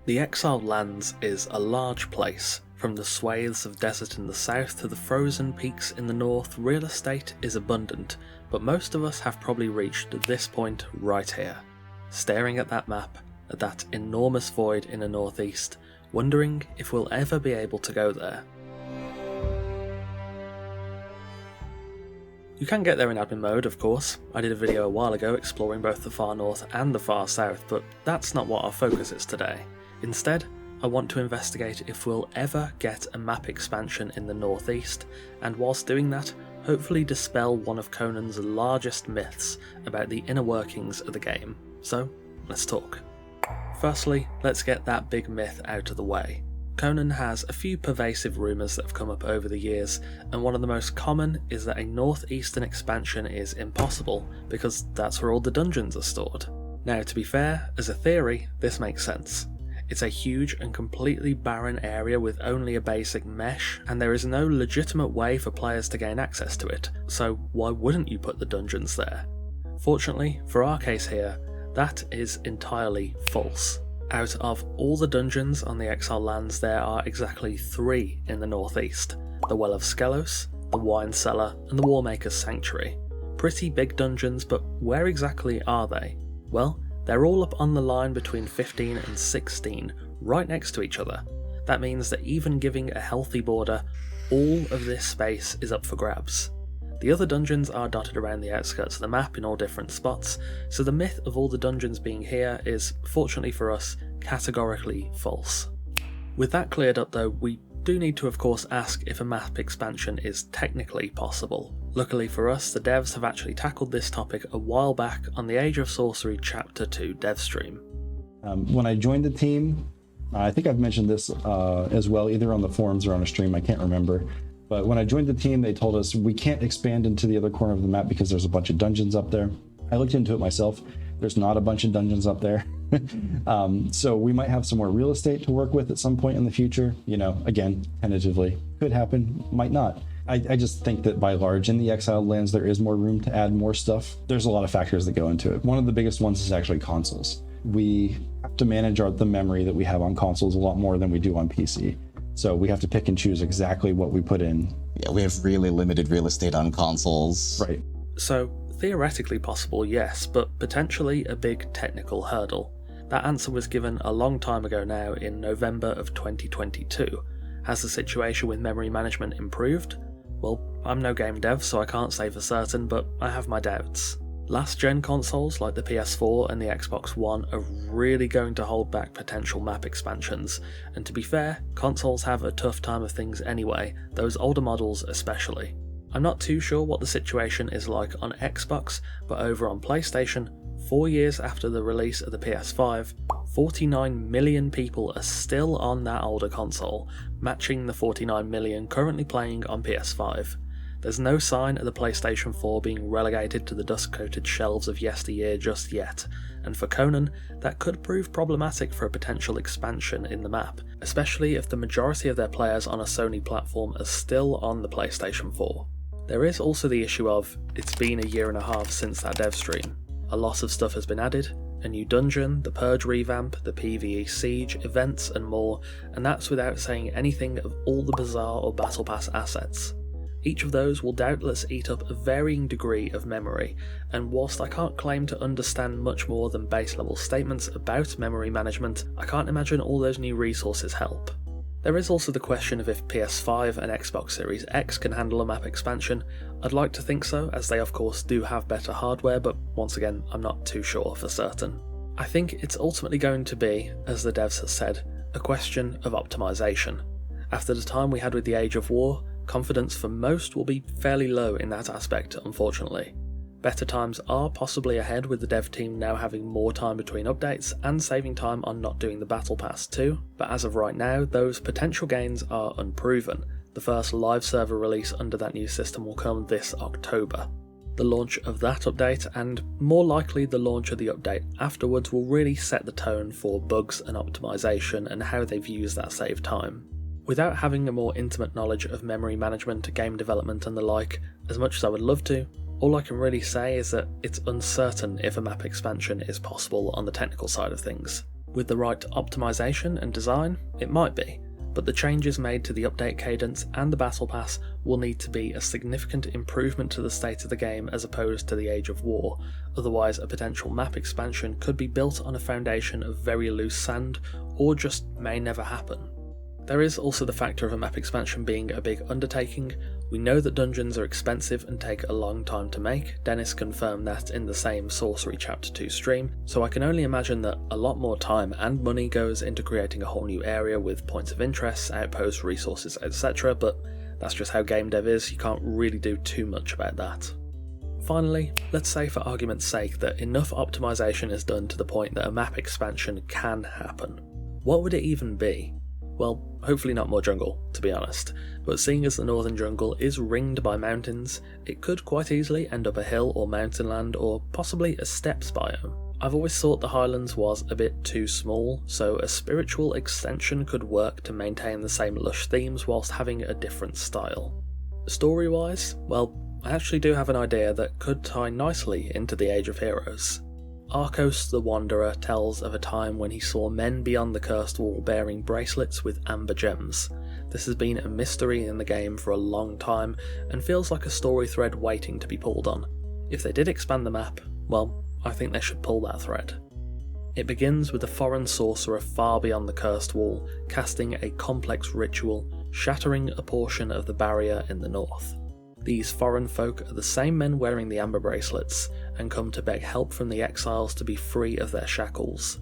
The Exiled Lands is a large place. From the swathes of desert in the south to the frozen peaks in the north, real estate is abundant, but most of us have probably reached this point right here. Staring at that map, at that enormous void in the northeast, wondering if we'll ever be able to go there. You can get there in admin mode, of course. I did a video a while ago exploring both the far north and the far south, but that's not what our focus is today. Instead, I want to investigate if we'll ever get a map expansion in the northeast, and whilst doing that, hopefully dispel one of Conan's largest myths about the inner workings of the game. So, let's talk. Firstly, let's get that big myth out of the way. Conan has a few pervasive rumours that have come up over the years, and one of the most common is that a northeastern expansion is impossible, because that's where all the dungeons are stored. Now, to be fair, as a theory, this makes sense. It's a huge and completely barren area with only a basic mesh, and there is no legitimate way for players to gain access to it, so why wouldn't you put the dungeons there? Fortunately, for our case here, that is entirely false. Out of all the dungeons on the Exiled Lands, there are exactly 3 in the northeast: the Well of Skelos, the Wine Cellar, and the Warmaker's Sanctuary. Pretty big dungeons, but where exactly are they? Well, they're all up on the line between 15 and 16, right next to each other. That means that even giving a healthy border, all of this space is up for grabs. The other dungeons are dotted around the outskirts of the map in all different spots, so the myth of all the dungeons being here is, fortunately for us, categorically false. With that cleared up though, we do need to of course ask if a map expansion is technically possible. Luckily for us, the devs have actually tackled this topic a while back on the Age of Sorcery Chapter 2 dev stream. When I joined the team, I think I've mentioned this as well, either on the forums or on a stream, I can't remember. But when I joined the team, they told us we can't expand into the other corner of the map because there's a bunch of dungeons up there. I looked into it myself. There's not a bunch of dungeons up there. So we might have some more real estate to work with at some point in the future. You know, again, tentatively. Could happen, might not. I just think that by large, in the Exiled Lands, there is more room to add more stuff. There's a lot of factors that go into it. One of the biggest ones is actually consoles. We have to manage the memory that we have on consoles a lot more than we do on PC. So we have to pick and choose exactly what we put in. Yeah, we have really limited real estate on consoles. Right. So, theoretically possible, yes, but potentially a big technical hurdle. That answer was given a long time ago now, in November of 2022. Has the situation with memory management improved? Well, I'm no game dev, so I can't say for certain, but I have my doubts. Last gen consoles like the PS4 and the Xbox One are really going to hold back potential map expansions, and to be fair, consoles have a tough time of things anyway, those older models especially. I'm not too sure what the situation is like on Xbox, but over on PlayStation, 4 years after the release of the PS5, 49 million people are still on that older console, matching the 49 million currently playing on PS5. There's no sign of the PlayStation 4 being relegated to the dust-coated shelves of yesteryear just yet, and for Conan, that could prove problematic for a potential expansion in the map, especially if the majority of their players on a Sony platform are still on the PlayStation 4. There is also the issue of, it's been a year and a half since that dev stream. A lot of stuff has been added, a new dungeon, the Purge revamp, the PvE Siege, events and more, and that's without saying anything of all the Bazaar or Battle Pass assets. Each of those will doubtless eat up a varying degree of memory, and whilst I can't claim to understand much more than base level statements about memory management, I can't imagine all those new resources help. There is also the question of if PS5 and Xbox Series X can handle a map expansion. I'd like to think so, as they of course do have better hardware, but once again, I'm not too sure for certain. I think it's ultimately going to be, as the devs have said, a question of optimization. After the time we had with the Age of War, confidence for most will be fairly low in that aspect, unfortunately. Better times are possibly ahead with the dev team now having more time between updates and saving time on not doing the Battle Pass too, but as of right now, those potential gains are unproven. The first live server release under that new system will come this October. The launch of that update, and more likely the launch of the update afterwards, will really set the tone for bugs and optimization and how they've used that saved time. Without having a more intimate knowledge of memory management, game development and the like, as much as I would love to, all I can really say is that it's uncertain if a map expansion is possible on the technical side of things. With the right optimization and design, it might be, but the changes made to the update cadence and the battle pass will need to be a significant improvement to the state of the game as opposed to the Age of War, otherwise a potential map expansion could be built on a foundation of very loose sand, or just may never happen. There is also the factor of a map expansion being a big undertaking. We know that dungeons are expensive and take a long time to make. Dennis confirmed that in the same Sorcery Chapter 2 stream, so I can only imagine that a lot more time and money goes into creating a whole new area with points of interest, outposts, resources, etc, but that's just how game dev is, you can't really do too much about that. Finally, let's say for argument's sake that enough optimization is done to the point that a map expansion can happen. What would it even be? Well, hopefully not more jungle, to be honest, but seeing as the northern jungle is ringed by mountains, it could quite easily end up a hill or mountain land, or possibly a steppes biome. I've always thought the highlands was a bit too small, so a spiritual extension could work to maintain the same lush themes whilst having a different style. Story-wise, well, I actually do have an idea that could tie nicely into the Age of Heroes. Arcos the Wanderer tells of a time when he saw men beyond the cursed wall bearing bracelets with amber gems. This has been a mystery in the game for a long time and feels like a story thread waiting to be pulled on. If they did expand the map, well, I think they should pull that thread. It begins with a foreign sorcerer far beyond the cursed wall casting a complex ritual, shattering a portion of the barrier in the north. These foreign folk are the same men wearing the amber bracelets and come to beg help from the exiles to be free of their shackles.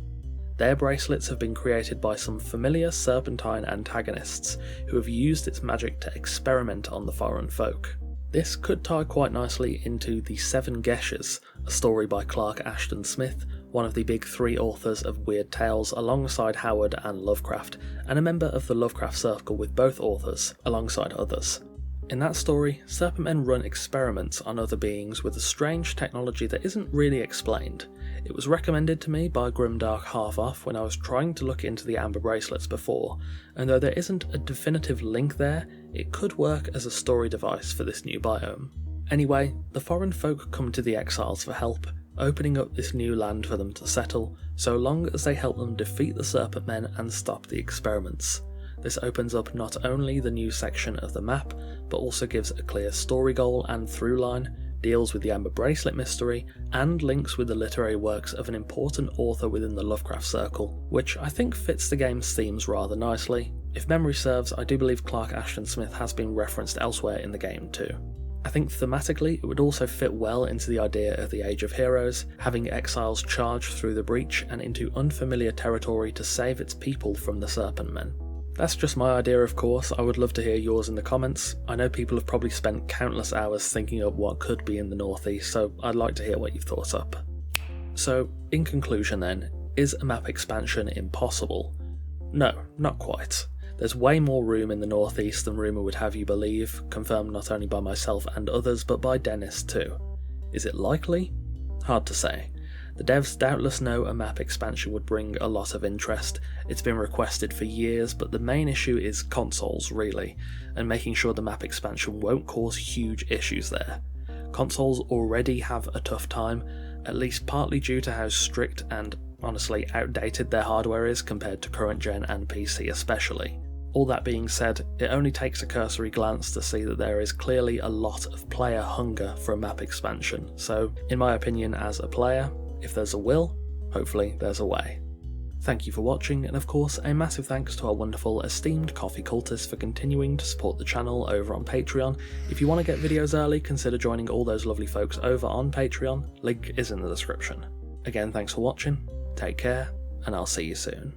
Their bracelets have been created by some familiar serpentine antagonists who have used its magic to experiment on the foreign folk. This could tie quite nicely into The Seven Geshes, a story by Clark Ashton Smith, one of the big three authors of Weird Tales alongside Howard and Lovecraft, and a member of the Lovecraft Circle with both authors, alongside others. In that story, Serpentmen run experiments on other beings with a strange technology that isn't really explained. It was recommended to me by Grimdark Half-Off when I was trying to look into the amber bracelets before, and though there isn't a definitive link there, it could work as a story device for this new biome. Anyway, the foreign folk come to the exiles for help, opening up this new land for them to settle, so long as they help them defeat the Serpentmen and stop the experiments. This opens up not only the new section of the map, but also gives a clear story goal and through line, deals with the Amber Bracelet mystery, and links with the literary works of an important author within the Lovecraft Circle, which I think fits the game's themes rather nicely. If memory serves, I do believe Clark Ashton Smith has been referenced elsewhere in the game too. I think thematically it would also fit well into the idea of the Age of Heroes, having exiles charge through the breach and into unfamiliar territory to save its people from the Serpentmen. That's just my idea, of course. I would love to hear yours in the comments. I know people have probably spent countless hours thinking of what could be in the northeast, so I'd like to hear what you've thought up. So, in conclusion then, is a map expansion impossible? No, not quite. There's way more room in the northeast than rumour would have you believe, confirmed not only by myself and others, but by Dennis too. Is it likely? Hard to say. The devs doubtless know a map expansion would bring a lot of interest. It's been requested for years, but the main issue is consoles really, and making sure the map expansion won't cause huge issues there. Consoles already have a tough time, at least partly due to how strict and honestly outdated their hardware is compared to current gen and PC especially. All that being said, it only takes a cursory glance to see that there is clearly a lot of player hunger for a map expansion, so in my opinion as a player, if there's a will, hopefully there's a way. Thank you for watching, and of course a massive thanks to our wonderful esteemed coffee cultists for continuing to support the channel over on Patreon. If you want to get videos early, consider joining all those lovely folks over on Patreon, link is in the description. Again, thanks for watching, take care, and I'll see you soon.